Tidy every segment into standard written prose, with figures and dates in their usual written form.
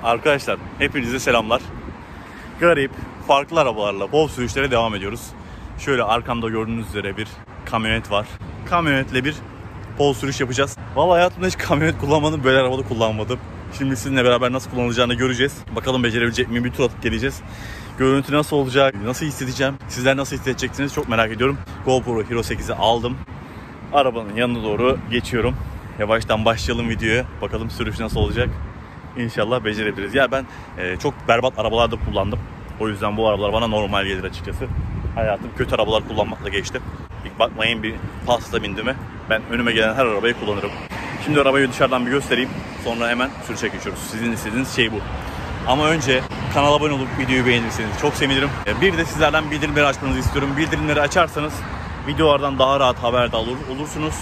Arkadaşlar hepinize selamlar. Garip, farklı arabalarla bol sürüşlere devam ediyoruz. Şöyle arkamda gördüğünüz üzere bir kamyonet var. Kamyonetle bir bol sürüş yapacağız. Vallahi hayatımda hiç kamyonet kullanmadım, böyle arabada kullanmadım. Şimdi sizinle beraber nasıl kullanılacağını göreceğiz. Bakalım becerebilecek miyim, bir tur atıp geleceğiz. Görüntü nasıl olacak, nasıl hissedeceğim, sizler nasıl hissedeceksiniz çok merak ediyorum. GoPro Hero 8'i aldım. Arabanın yanına doğru geçiyorum. Yavaştan başlayalım videoya. Bakalım sürüş nasıl olacak. İnşallah becerebiliriz. Ya ben çok berbat arabalarda kullandım. O yüzden bu arabalar bana normal gelir açıkçası. Hayatım kötü arabalar kullanmakla geçti. İlk bakmayın bir pasta bindiğime. Ben önüme gelen her arabayı kullanırım. Şimdi arabayı dışarıdan bir göstereyim. Sonra hemen sürüşe geçiyoruz. Sizin istediğiniz şey bu. Ama önce kanala abone olup videoyu beğenirseniz çok sevinirim. Bir de sizlerden bildirimleri açmanızı istiyorum. Bildirimleri açarsanız videolardan daha rahat haberdar olursunuz.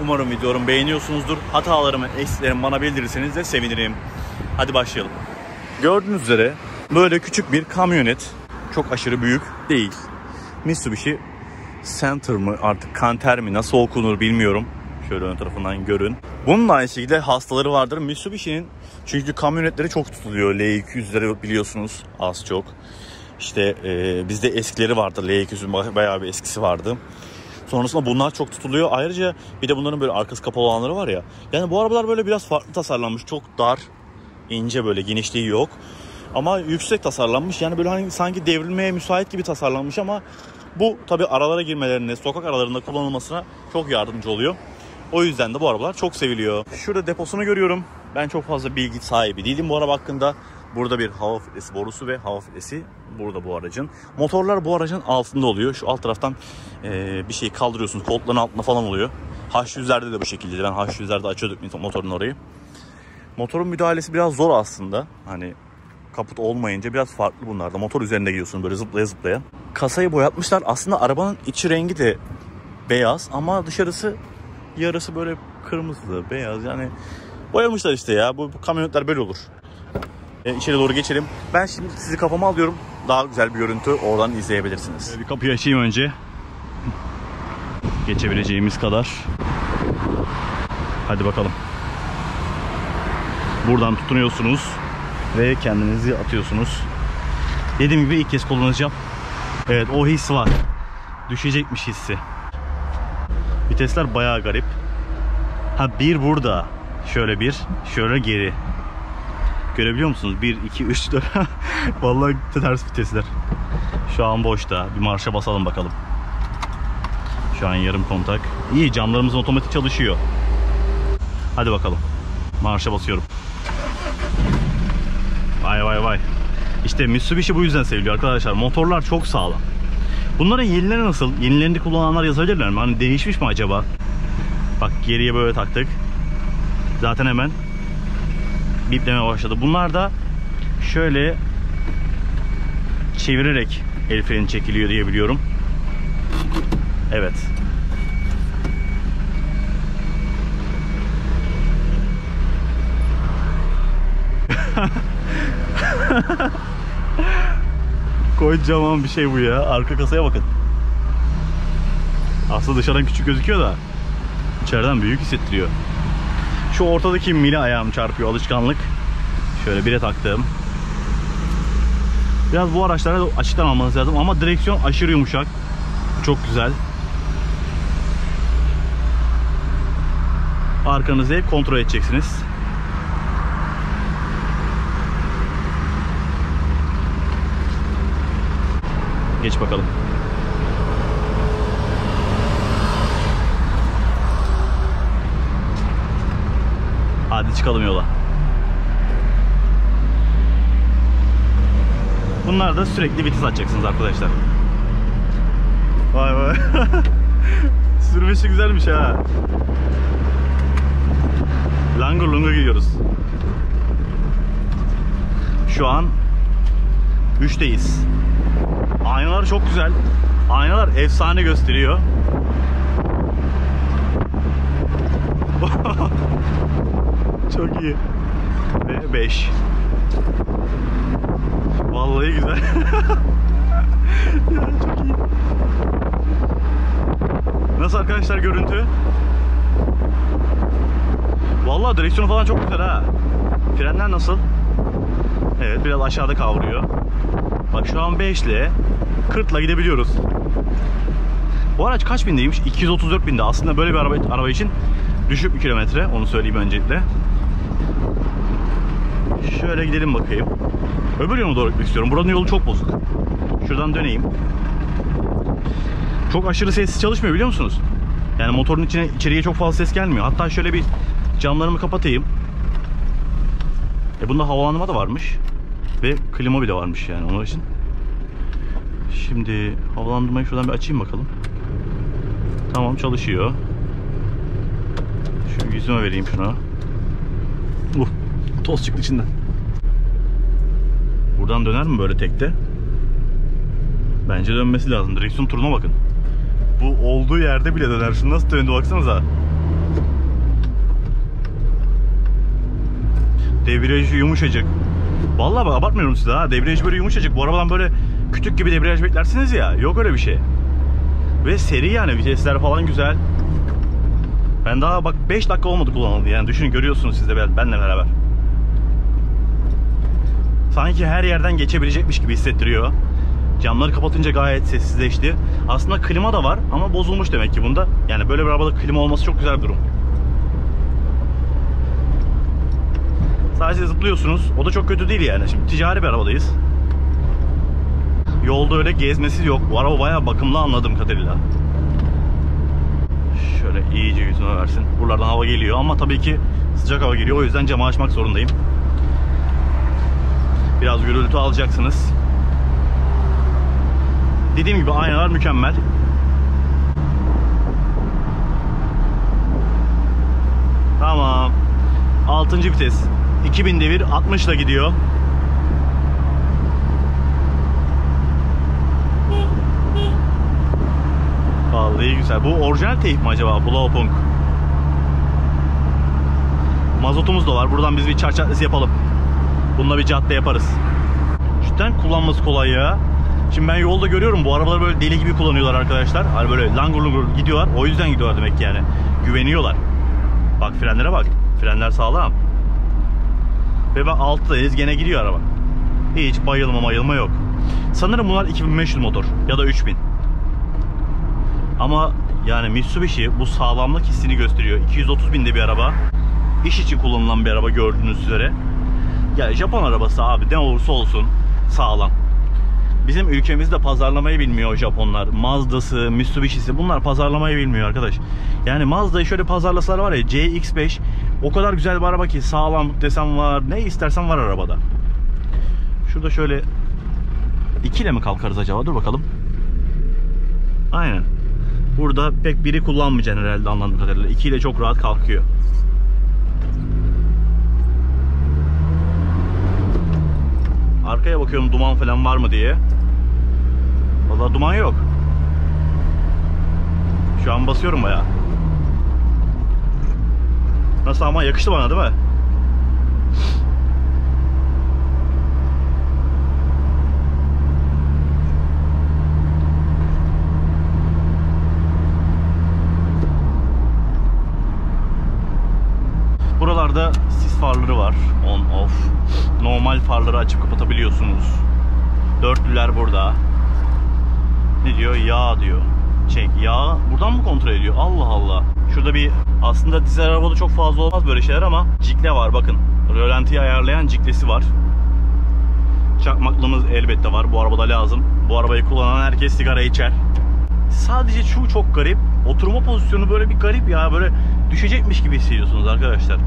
Umarım videolarımı beğeniyorsunuzdur. Hatalarımı, eksiklerimi bana bildirirseniz de sevinirim. Hadi başlayalım. Gördüğünüz üzere böyle küçük bir kamyonet. Çok aşırı büyük değil. Mitsubishi Center mı artık Canter mi nasıl okunur bilmiyorum. Şöyle ön tarafından görün. Bunun da aynı şekilde hastaları vardır. Mitsubishi'nin çünkü kamyonetleri çok tutuluyor. L200'leri biliyorsunuz az çok. İşte bizde eskileri vardı. L200'ün bayağı bir eskisi vardı. Sonrasında bunlar çok tutuluyor. Ayrıca bir de bunların böyle arkası kapalı olanları var ya. Yani bu arabalar böyle biraz farklı tasarlanmış. Çok dar, ince böyle genişliği yok. Ama yüksek tasarlanmış. Yani böyle hani sanki devrilmeye müsait gibi tasarlanmış ama bu tabii aralara girmelerine, sokak aralarında kullanılmasına çok yardımcı oluyor. O yüzden de bu arabalar çok seviliyor. Şurada deposunu görüyorum. Ben çok fazla bilgi sahibi değilim bu araba hakkında. Burada bir hava filtresi borusu ve hava filtresi burada bu aracın. Motorlar bu aracın altında oluyor. Şu alt taraftan bir şey kaldırıyorsunuz. Koltukların altında falan oluyor. H100'lerde de bu şekilde. Ben H100'lerde açıyorduk motorun orayı. Motorun müdahalesi biraz zor aslında. Hani kaput olmayınca biraz farklı bunlarda. Motor üzerinde gidiyorsun böyle zıplaya zıplaya. Kasayı boyatmışlar. Aslında arabanın içi rengi de beyaz ama dışarısı yarısı böyle kırmızı, beyaz. Yani boyamışlar işte ya. Bu kamyonetler böyle olur. İçeri doğru geçelim. Ben şimdi sizi kafama alıyorum. Daha güzel bir görüntü oradan izleyebilirsiniz. Bir kapıyı açayım önce. Geçebileceğimiz kadar. Hadi bakalım. Buradan tutunuyorsunuz ve kendinizi atıyorsunuz. Dediğim gibi ilk kez kullanacağım. Evet, o his var. Düşecekmiş hissi. Vitesler bayağı garip. Ha, bir burada. Şöyle bir, şöyle geri. Görebiliyor musunuz? 1, 2, 3, 4. Vallahi ters vitesler. Şu an boşta. Bir marşa basalım bakalım. Şu an yarım kontak. İyi, camlarımız otomatik çalışıyor. Hadi bakalım. Marşa basıyorum. Vay vay vay. İşte Mitsubishi bu yüzden seviliyor arkadaşlar. Motorlar çok sağlam. Bunların yenileri nasıl? Yenilerini kullananlar yazabilirler mi? Hani değişmiş mi acaba? Bak, geriye böyle taktık. Zaten hemen bipleme başladı. Bunlar da şöyle çevirerek el freni çekiliyor diye biliyorum. Evet. Kocaman bir şey bu ya. Arka kasaya bakın. Aslında dışarıdan küçük gözüküyor da içeriden büyük hissettiriyor. Şu ortadaki mili ayağım çarpıyor, alışkanlık. Şöyle bire taktım. Biraz bu araçlara açıktan almanız lazım ama direksiyon aşırı yumuşak. Çok güzel. Arkanızı hep kontrol edeceksiniz. Geç bakalım. Hadi çıkalım yola. Bunlar da sürekli vites açacaksınız arkadaşlar. Vay vay. Sürmesi güzelmiş ha. Langur lungur gidiyoruz. Şu an 3'teyiz. Aynalar çok güzel. Aynalar efsane gösteriyor. Çok iyi. Ve 5. Vallahi güzel. Ya çok iyi. Nasıl arkadaşlar görüntü? Vallahi direksiyonu falan çok güzel ha. Frenler nasıl? Evet, biraz aşağıda kavruyor. Bak şu an 5 ile 40 ile gidebiliyoruz. Bu araç kaç bindeymiş? 234 binde. Aslında böyle bir araba için düşük bir kilometre. Onu söyleyeyim öncelikle. Şöyle gidelim bakayım. Öbür yolu doğru gitmek istiyorum. Buranın yolu çok bozuk. Şuradan döneyim. Çok aşırı sessiz çalışmıyor biliyor musunuz? Yani motorun içeriye çok fazla ses gelmiyor. Hatta şöyle bir camlarımı kapatayım. Bunda havalandırma da varmış. Ve klima bile varmış yani onun için. Şimdi havalandırmayı şuradan bir açayım bakalım. Tamam, çalışıyor. Şu yüzüme vereyim şuna. Toz çıktı içinden. Buradan döner mi böyle tekte? Bence dönmesi lazım. Direksiyon turuna bakın. Bu olduğu yerde bile döner. Şunu nasıl döndü baksanıza. Debriyajı yumuşacık. Vallahi bak, abartmıyorum size ha. Debriyaj böyle yumuşacık. Bu arabadan böyle kütük gibi debriyaj beklersiniz ya. Yok öyle bir şey. Ve seri yani, vitesler falan güzel. Ben daha bak 5 dakika olmadı kullanıldı yani. Düşünün, görüyorsunuz siz de benle beraber. Sanki her yerden geçebilecekmiş gibi hissettiriyor. Camları kapatınca gayet sessizleşti. Aslında klima da var ama bozulmuş demek ki bunda. Yani böyle bir arabada klima olması çok güzel bir durum. Sadece zıplıyorsunuz. O da çok kötü değil yani. Şimdi ticari bir arabadayız. Yolda öyle gezmesi yok. Bu araba bayağı bakımlı anladığım kadarıyla. Şöyle iyice yüzüme versin. Buralardan hava geliyor ama tabii ki sıcak hava geliyor. O yüzden camı açmak zorundayım. Biraz gürültü alacaksınız. Dediğim gibi aynalar mükemmel. Tamam. 6. vites. 2000 devir 60 ile gidiyor. Vallahi güzel. Bu orijinal teyp mi acaba? Blaupunkt. Mazotumuz da var. Buradan biz bir çar caddesi yapalım. Bununla bir cadde yaparız. Cidden kullanması kolay ya. Şimdi ben yolda görüyorum, bu arabaları böyle deli gibi kullanıyorlar arkadaşlar. Hani böyle langur lungur gidiyorlar. O yüzden gidiyorlar demek ki yani. Güveniyorlar. Bak frenlere bak. Frenler sağlam. Ve bak alttayız, gene gidiyor araba. Hiç bayılma yok. Sanırım bunlar 2500 motor ya da 3000. Ama yani Mitsubishi bu sağlamlık hissini gösteriyor. 230 binde bir araba. İş için kullanılan bir araba gördüğünüz üzere. Yani Japon arabası abi, ne olursa olsun sağlam. Bizim ülkemizde pazarlamayı bilmiyor Japonlar. Mazda'sı, Mitsubishi'si, bunlar pazarlamayı bilmiyor arkadaş. Yani Mazda'yı şöyle pazarlasalar var ya, CX-5 o kadar güzel bir araba ki, sağlamlık desen var, ne istersen var arabada. Şurada şöyle 2 ile mi kalkarız acaba? Dur bakalım. Aynen. Burada pek biri kullanmayacaksın herhalde anladığım kadarıyla. 2 ile çok rahat kalkıyor. Arkaya bakıyorum duman falan var mı diye. Vallahi duman yok. Şu an basıyorum bayağı. Nasıl ama, yakıştı bana değil mi? Buralarda sis farları var. On off. Normal farları açıp kapatabiliyorsunuz. Dörtlüler burada. Ne diyor? Yağ diyor. Yağ buradan mı kontrol ediyor? Allah Allah. Şurada bir, aslında dizel arabada çok fazla olmaz böyle şeyler ama cikle var bakın. Rölantiyi ayarlayan ciklesi var. Çakmaklığımız elbette var. Bu arabada lazım. Bu arabayı kullanan herkes sigara içer. Sadece şu çok garip. Oturma pozisyonu böyle bir garip ya. Böyle düşecekmiş gibi hissediyorsunuz arkadaşlar.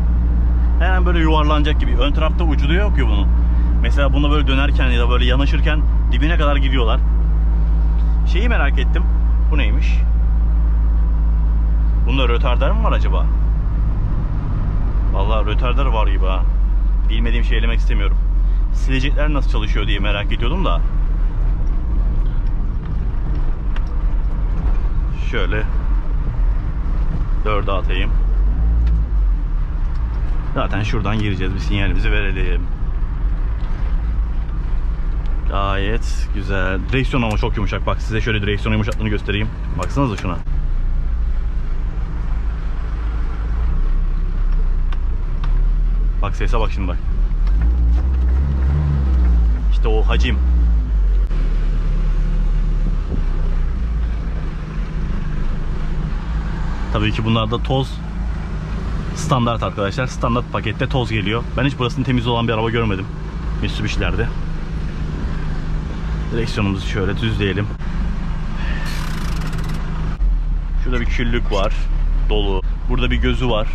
Hemen böyle yuvarlanacak gibi. Ön tarafta ucu yok ya bunun. Mesela buna böyle dönerken ya da böyle yanaşırken dibine kadar gidiyorlar. Şeyi merak ettim. Bu neymiş? Bunda rötardar mı var acaba? Vallahi rötardar var gibi ha. Bilmediğim şey elemek istemiyorum. Silecekler nasıl çalışıyor diye merak ediyordum da. Şöyle 4'e atayım. Zaten şuradan gireceğiz. Bir sinyalimizi verelim. Gayet güzel. Direksiyon ama çok yumuşak. Bak size şöyle direksiyon yumuşaklığını göstereyim. Baksanıza şuna. Bak sese bak şimdi bak. Oo hacim. Tabii ki bunlarda toz standart arkadaşlar. Standart pakette toz geliyor. Ben hiç burasının temiz olan bir araba görmedim Mitsubishi'lerde. Direksiyonumuzu şöyle düzleyelim. Şurada bir küllük var. Dolu. Burada bir gözü var.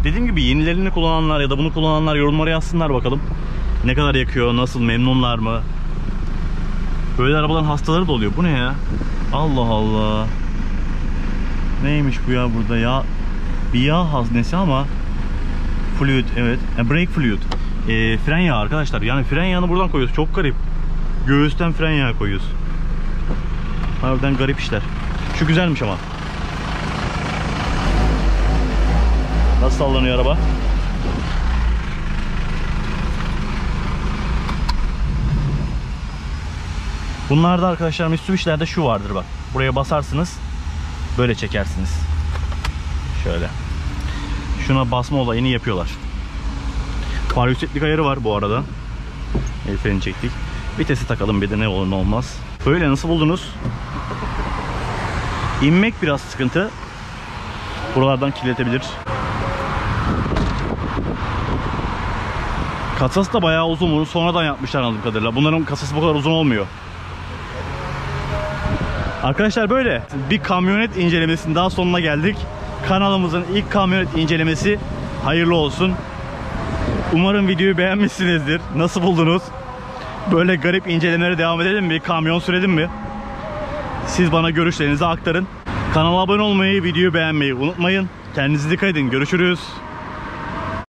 Dediğim gibi yenilerini kullananlar ya da bunu kullananlar yorumlara yazsınlar bakalım. Ne kadar yakıyor, nasıl, memnunlar mı? Böyle arabaların hastaları da oluyor. Bu ne ya? Allah Allah. Neymiş bu ya burada ya? Bir yağ haznesi ama fluid, evet. Brake fluid. Fren yağı arkadaşlar. Yani fren yağını buradan koyuyoruz. Çok garip. Göğüsten fren yağı koyuyoruz. Harbiden garip işler. Şu güzelmiş ama. Nasıl sallanıyor araba? Bunlarda arkadaşlar Mitsubishi'lerde şu vardır bak. Buraya basarsınız. Böyle çekersiniz. Şöyle. Şuna basma olayını yapıyorlar. Far yükseklik ayarı var bu arada. El freni çektik. Vitesi takalım bir de ne olur ne olmaz. Böyle nasıl buldunuz? İnmek biraz sıkıntı. Buralardan kirletebilir. Kasası da bayağı uzun. Bunu sonradan yapmışlar anladığım kadarıyla. Bunların kasası bu kadar uzun olmuyor. Arkadaşlar böyle bir kamyonet incelemesinin daha sonuna geldik. Kanalımızın ilk kamyonet incelemesi hayırlı olsun. Umarım videoyu beğenmişsinizdir. Nasıl buldunuz? Böyle garip incelemelere devam edelim mi? Kamyon sürelim mi? Siz bana görüşlerinizi aktarın. Kanala abone olmayı, videoyu beğenmeyi unutmayın. Kendinize dikkat edin. Görüşürüz.